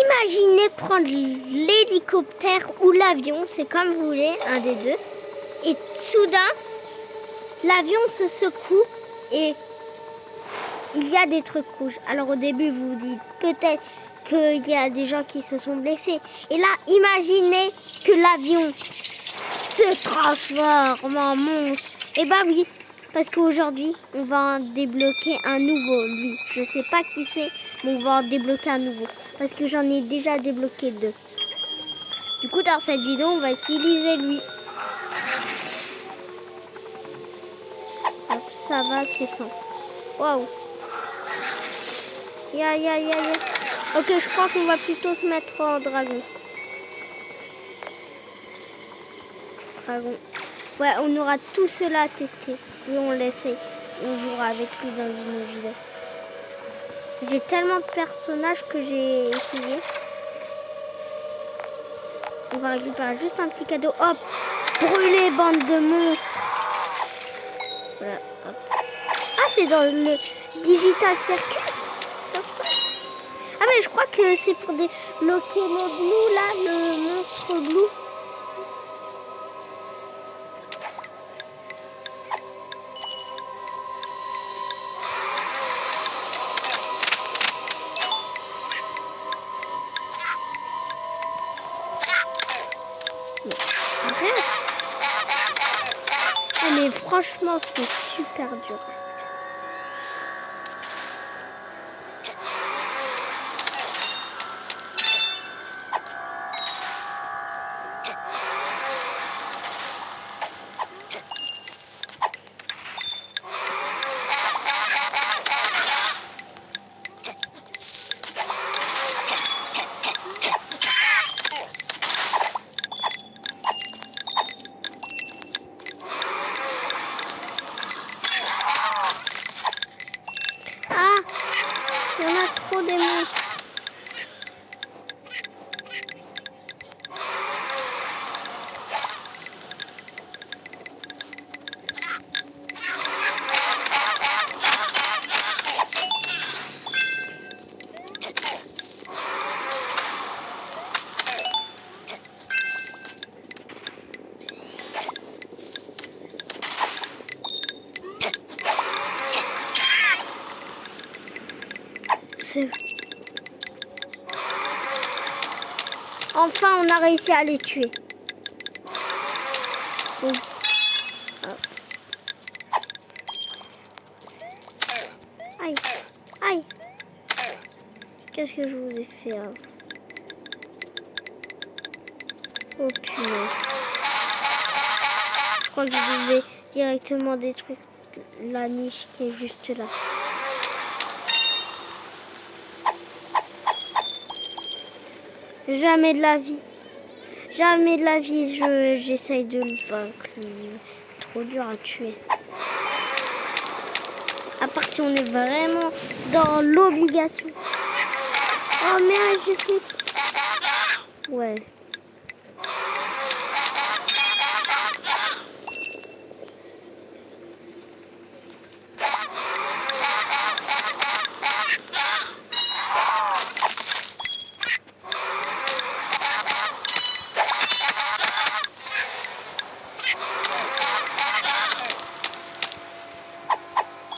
imaginez prendre l'hélicoptère ou l'avion, c'est comme vous voulez, un des deux. Et soudain, l'avion se secoue et il y a des trucs rouges. Alors au début, vous vous dites peut-être qu'il y a des gens qui se sont blessés. Et là, imaginez que l'avion se transforme en monstre. Et bah oui, parce qu'aujourd'hui, on va en débloquer un nouveau, lui. Je sais pas qui c'est, mais on va en débloquer un nouveau. Parce que j'en ai déjà débloqué 2. Du coup, dans cette vidéo, on va utiliser lui. Hop, ça va, c'est 100. Waouh. Ya. Ok, je crois qu'on va plutôt se mettre en dragon. Ouais, on aura tout cela à tester. Oui, on l'essaye. On jouera avec lui dans une vidéo. J'ai tellement de personnages que j'ai essayé. On va récupérer juste un petit cadeau. Hop! Brûler, bande de monstres! Voilà, hop. Ah, c'est dans le Digital Circus? Ça se passe? Ah, mais je crois que c'est pour débloquer le Blue, là, le monstre Blue. Arrête! Ah, mais franchement, c'est super dur. Ah! Il y en a trop des monstres. Enfin, on a réussi à les tuer. Bon. Aïe, aïe. Qu'est-ce que je vous ai fait hein? Oh punaise. Je crois que je devais directement détruire la niche qui est juste là. Jamais de la vie. Jamais de la vie, j'essaye de le vaincre. Trop dur à tuer. À part si on est vraiment dans l'obligation. Oh merde, j'ai fait... Ouais.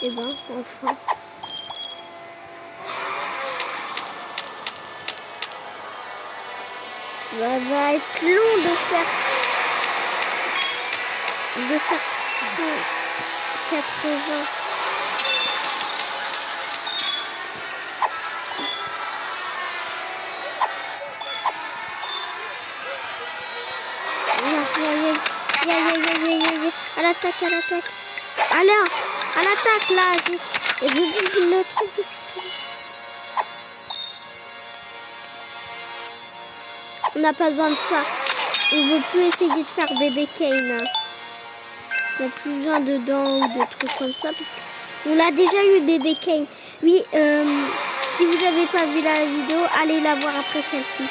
Et ben, enfin. Ça va être long de faire 180. À l'attaque, à l'attaque. Alors, à l'attaque là. Et je vous le truc depuis tout. On n'a pas besoin de ça. On ne veut plus essayer de faire bébé Kane. On n'a plus besoin de dents ou de trucs comme ça parce qu'on a déjà eu bébé Kane. Oui, si vous n'avez pas vu la vidéo, allez la voir après celle-ci.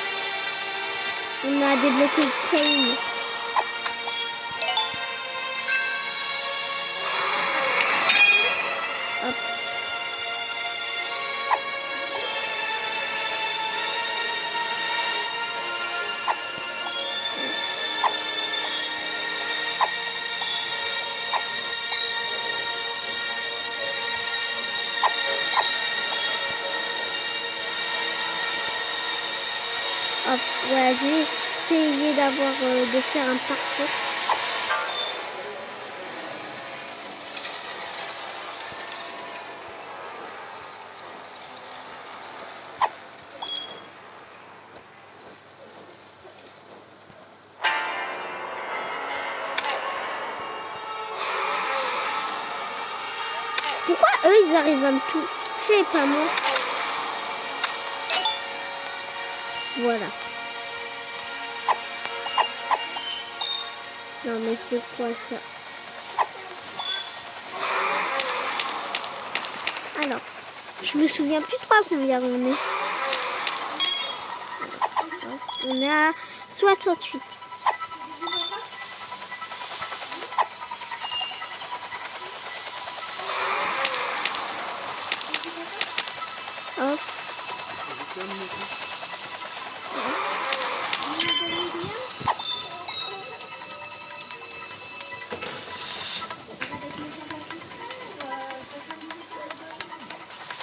On a débloqué Kane. Hop. Hop, ouais, j'ai essayé de faire un parcours. Pourquoi eux, ils arrivent à me toucher, pas moi? Voilà. Non, mais c'est quoi ça? Alors, je me souviens plus trop à combien on est. On est à 68. Hop.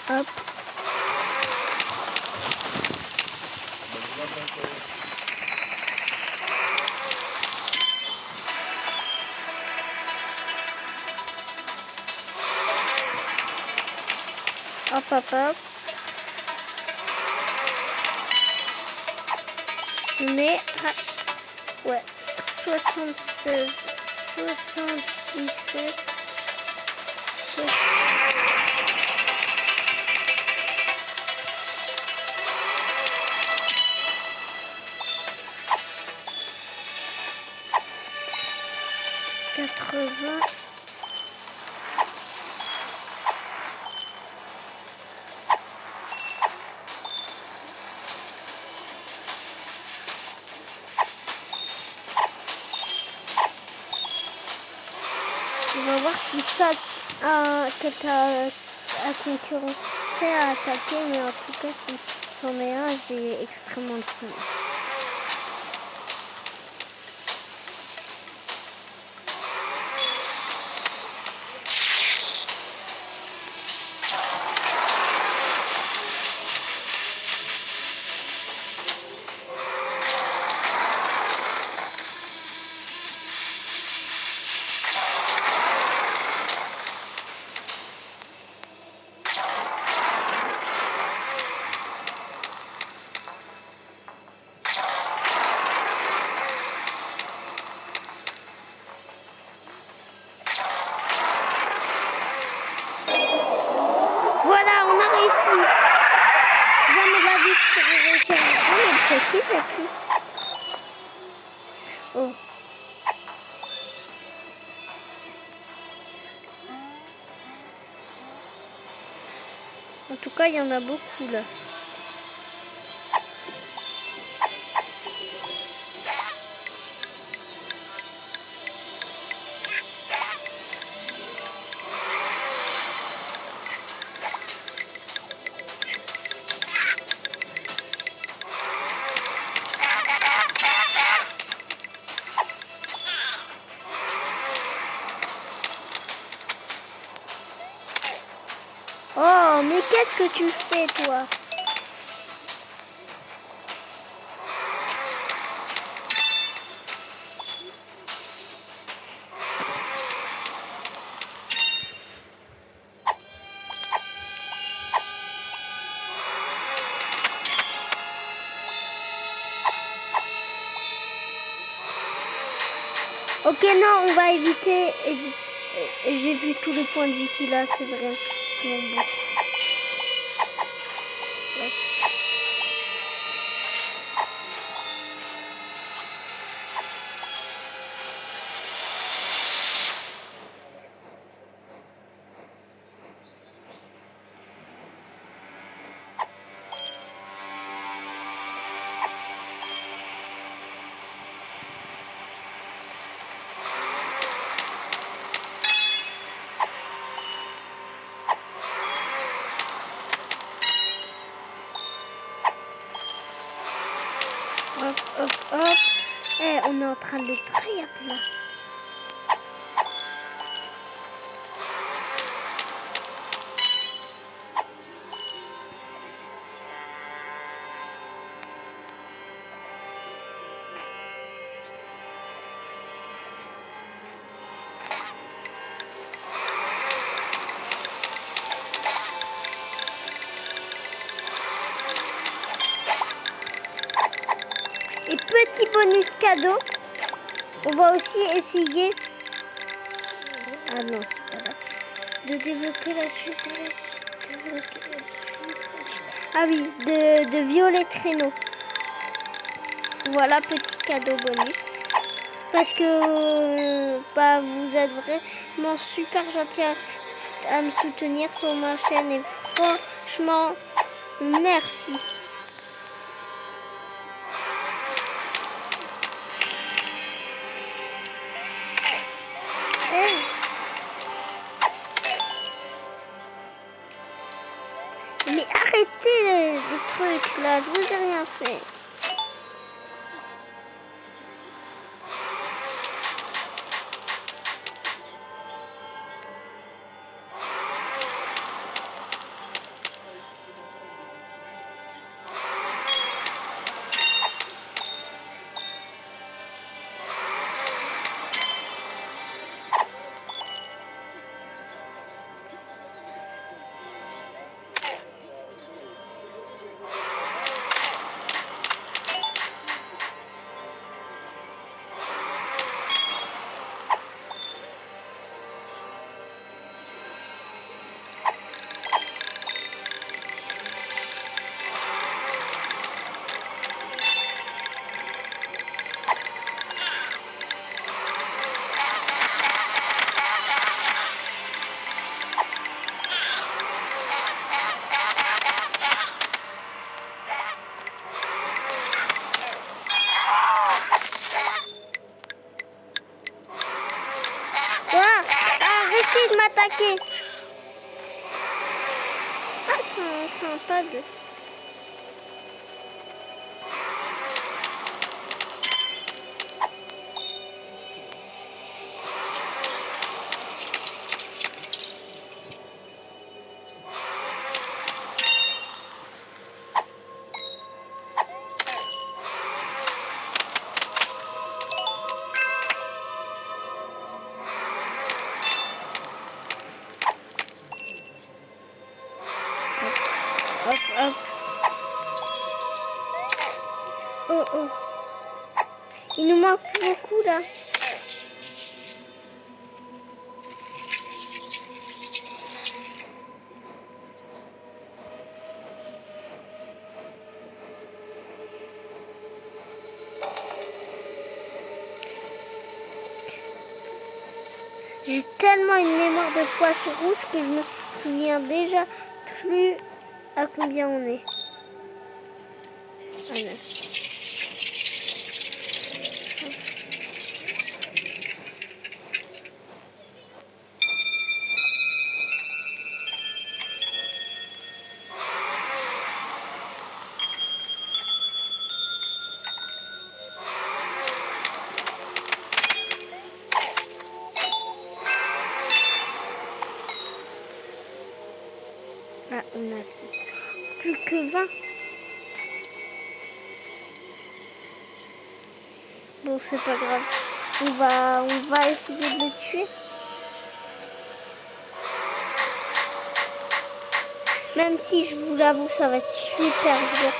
Hop. Hop, hop, hop. On est à... Ouais. 76, 77... 80... On va voir si ça quelqu'un a concurrencé à attaquer, mais en tout cas si c'en est un, j'ai extrêmement le son. Voilà, on a réussi. Jamais de la vie pour réussir. Oh, mais le petit, j'ai pris. Oh. En tout cas, il y en a beaucoup là. Oh, mais qu'est-ce que tu fais, toi? Ok, non, on va éviter. J'ai vu tous les points de vie qu'il a, c'est vrai. Bon. Ouais. Hop, hop, hop. Eh, on est en train de le trahir là. Et petit bonus cadeau, on va aussi essayer... Ah non, c'est pas là. De débloquer la suite. Ah oui, de violet traîneau. Voilà, petit cadeau bonus. Parce que vous êtes vraiment super gentil à me soutenir sur ma chaîne. Et franchement, merci. Mais arrêtez le truc là, je vous ai rien fait. Arrêtez de m'attaquer. Ah, c'est sympa de... Hop, hop. Oh, oh. Il nous manque beaucoup là. J'ai tellement une mémoire de poisson rouge que je me souviens déjà plus à combien on est. Voilà. Ah, on a plus que 20. Bon, c'est pas grave. On va essayer de le tuer. Même si je vous l'avoue, ça va être super dur.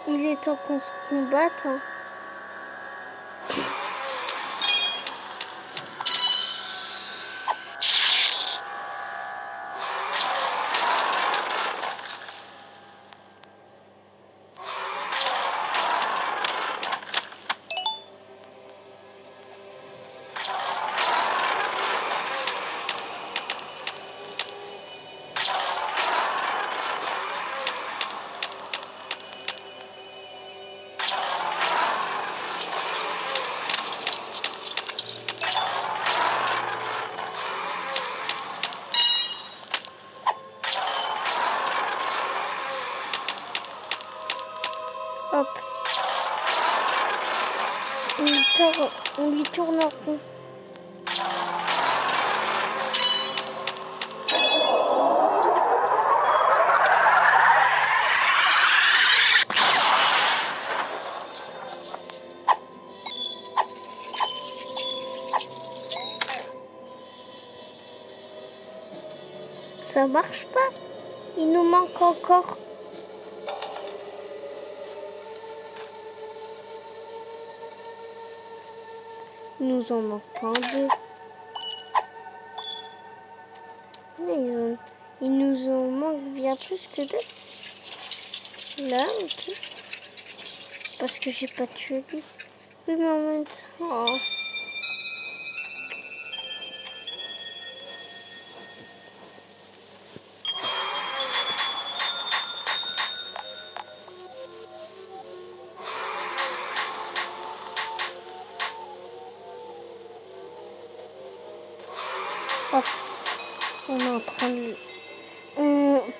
Il est temps qu'on se combatte. Hein. moteur, on lui tourne en rond. Ça marche pas. Il nous manque encore. Il nous en manque pas deux. Mais il nous en manque bien plus que deux. Là, ok. Parce que j'ai pas tué lui. Oui, mais en même temps... Oh. Hop. On est en train de...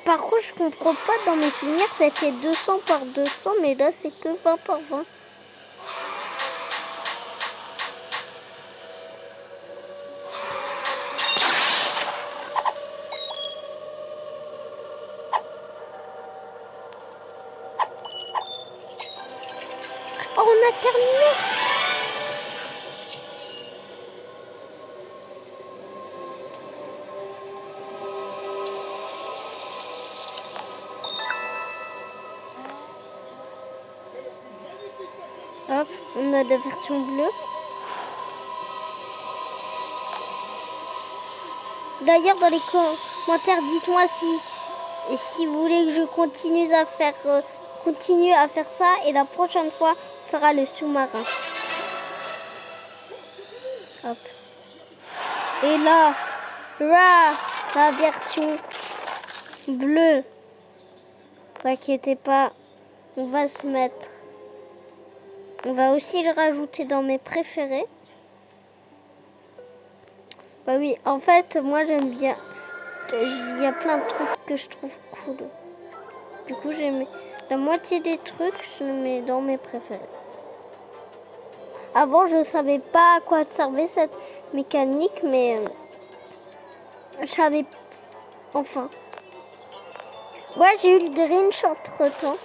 Par contre, je comprends pas, dans mes souvenirs, c'était 200 par 200, mais là, c'est que 20 par 20. Oh, on a terminé! Hop, on a la version bleue. D'ailleurs, dans les commentaires, dites-moi si vous voulez que je continue à faire ça. Et la prochaine fois, on fera le sous-marin. Hop. Et là, la version bleue. T'inquiétez pas, on va se mettre. On va aussi le rajouter dans mes préférés. Bah oui, en fait, moi j'aime bien. Il y a plein de trucs que je trouve cool. Du coup, j'ai mis la moitié des trucs, je les mets dans mes préférés. Avant, je savais pas à quoi servait cette mécanique, mais je savais. Enfin. Ouais, j'ai eu le Grinch entre temps.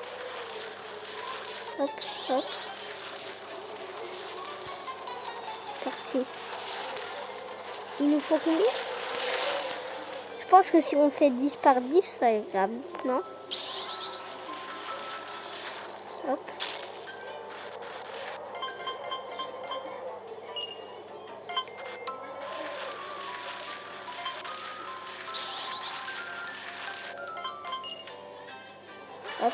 Hop, hop. Parti. Il nous faut combien? Je pense que si on fait 10 par 10, ça ira, non? Hop. Hop.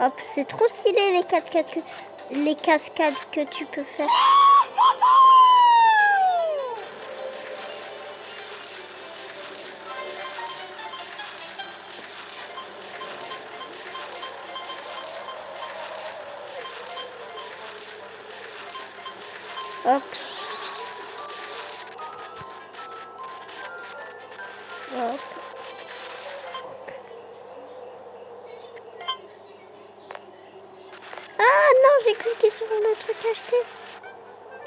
Hop, c'est trop stylé les cascades que tu peux faire. Hop. Hop. Ah non, j'ai cliqué sur le truc acheté.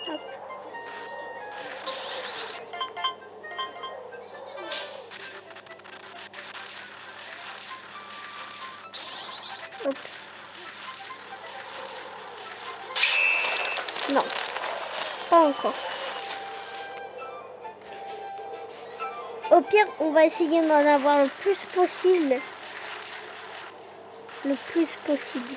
Hop. Hop. Non, pas encore. Au pire, on va essayer d'en avoir le plus possible. Le plus possible.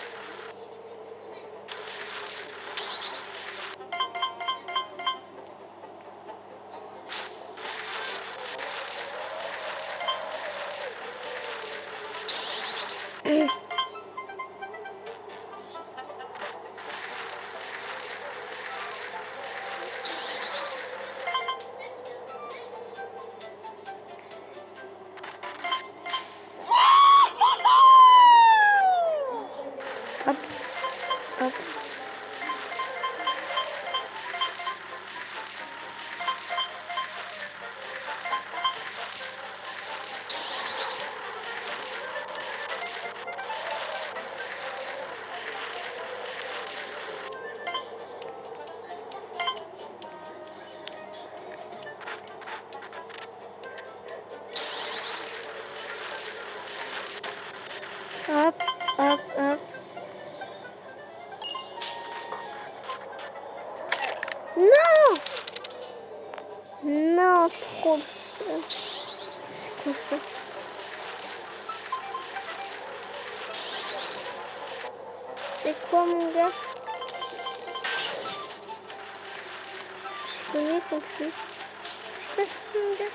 Non! Non, trop ça. C'est quoi ça? C'est quoi mon gars? Je connais confus. C'est quoi ça mon gars?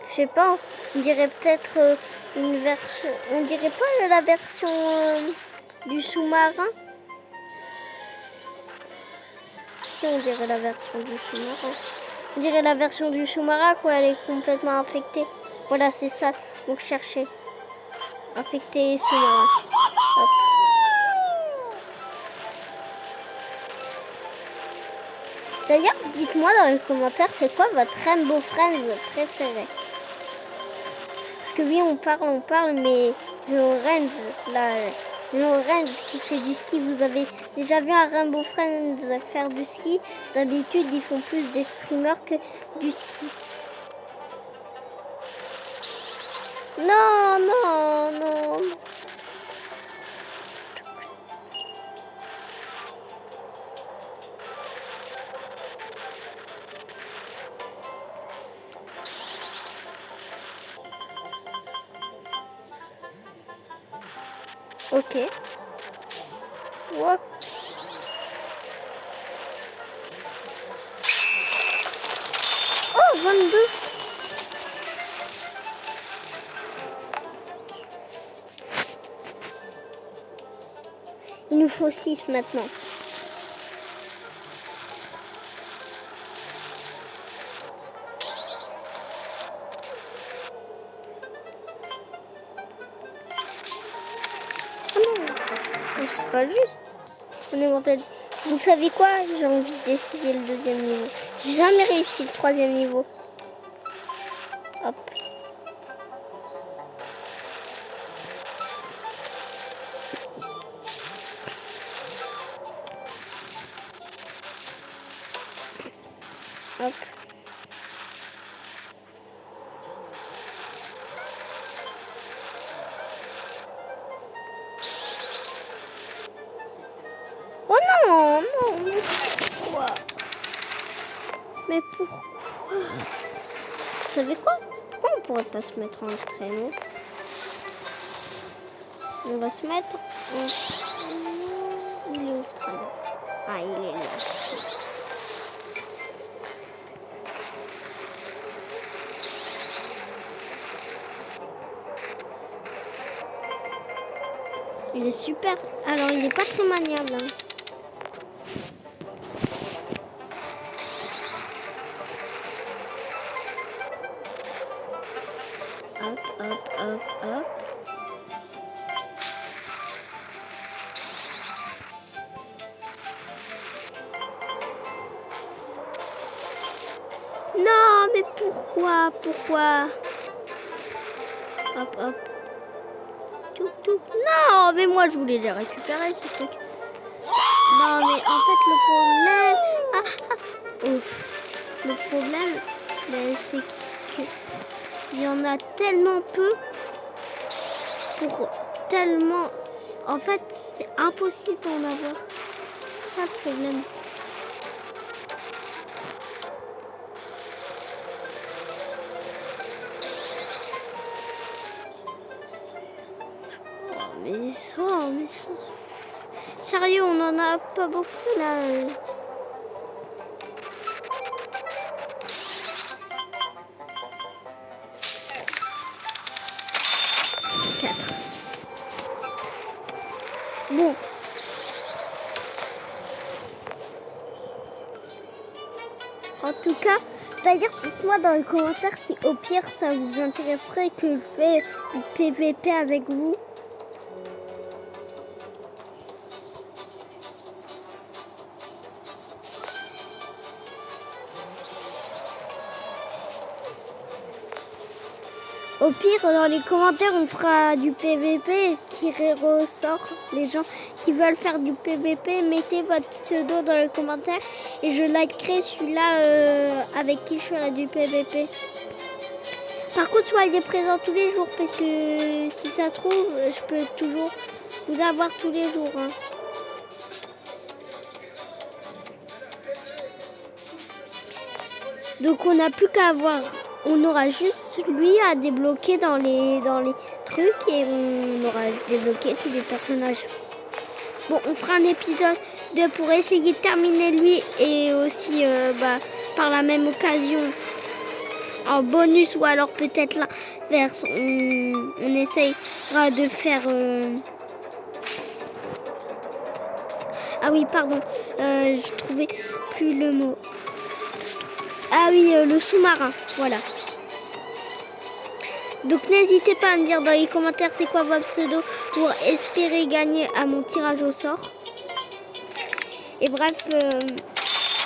Je sais pas, on dirait peut-être une version... On dirait pas la version du sous-marin? Si, on dirait la version du sous-marin. On dirait la version du sous-marin quoi, elle est complètement infectée. Voilà, c'est ça. Donc cherchez. Infecté sous-marin. Hop. D'ailleurs, dites-moi dans les commentaires, c'est quoi votre Rainbow Friends préféré? Parce que oui, on parle, mais l'orange, là, l'orange qui fait du ski, vous avez déjà vu un Rainbow Friends faire du ski? D'habitude, ils font plus des streamers que du ski. Non, non, non. Ok. What? Oh, 22. Il nous faut 6 maintenant. C'est pas juste. On est mortel. Vous savez quoi? J'ai envie d'essayer le deuxième niveau. J'ai jamais réussi le troisième niveau. Hop. Hop. Oh non, non, mais pourquoi? Mais pourquoi? Vous savez quoi? Pourquoi on pourrait pas se mettre en traîneau? On va se mettre en... Il est où le traîneau? Ah, il est là. Il est super. Alors, il est pas très maniable. Hein. Hop, hop, hop, hop. Non, mais pourquoi? Pourquoi? Hop, hop. Tout, tout. Non, mais moi, je voulais les récupérer, ces trucs. Non, mais en fait, le problème... Ah, ah. Ouf. Le problème, ben, c'est qu'il y en a tellement peu pour tellement... En fait, c'est impossible d'en avoir. C'est ça le problème. Mais ça... Sérieux, on en a pas beaucoup là. 4. Bon. En tout cas, d'ailleurs, dites-moi dans les commentaires si au pire ça vous intéresserait que je fasse du PVP avec vous. Au pire, dans les commentaires, on fera du PVP qui ressort. Les gens qui veulent faire du PVP, mettez votre pseudo dans les commentaires et je likerai celui-là avec qui je ferai du PVP. Par contre, soyez présents tous les jours parce que si ça se trouve, je peux toujours vous avoir tous les jours. Hein. Donc on n'a plus qu'à avoir, on aura juste lui à débloquer dans les trucs et on aura débloqué tous les personnages. Bon, on fera un épisode 2 pour essayer de terminer lui et aussi par la même occasion en bonus ou alors peut-être l'inverse. On essayera de faire... Ah oui, pardon, je trouvais plus le mot. Ah oui, le sous-marin, voilà. Donc n'hésitez pas à me dire dans les commentaires c'est quoi votre pseudo pour espérer gagner à mon tirage au sort. Et bref,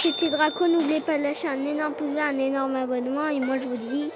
c'était Draco, n'oubliez pas de lâcher un énorme pouce bleu, un énorme abonnement et moi je vous dis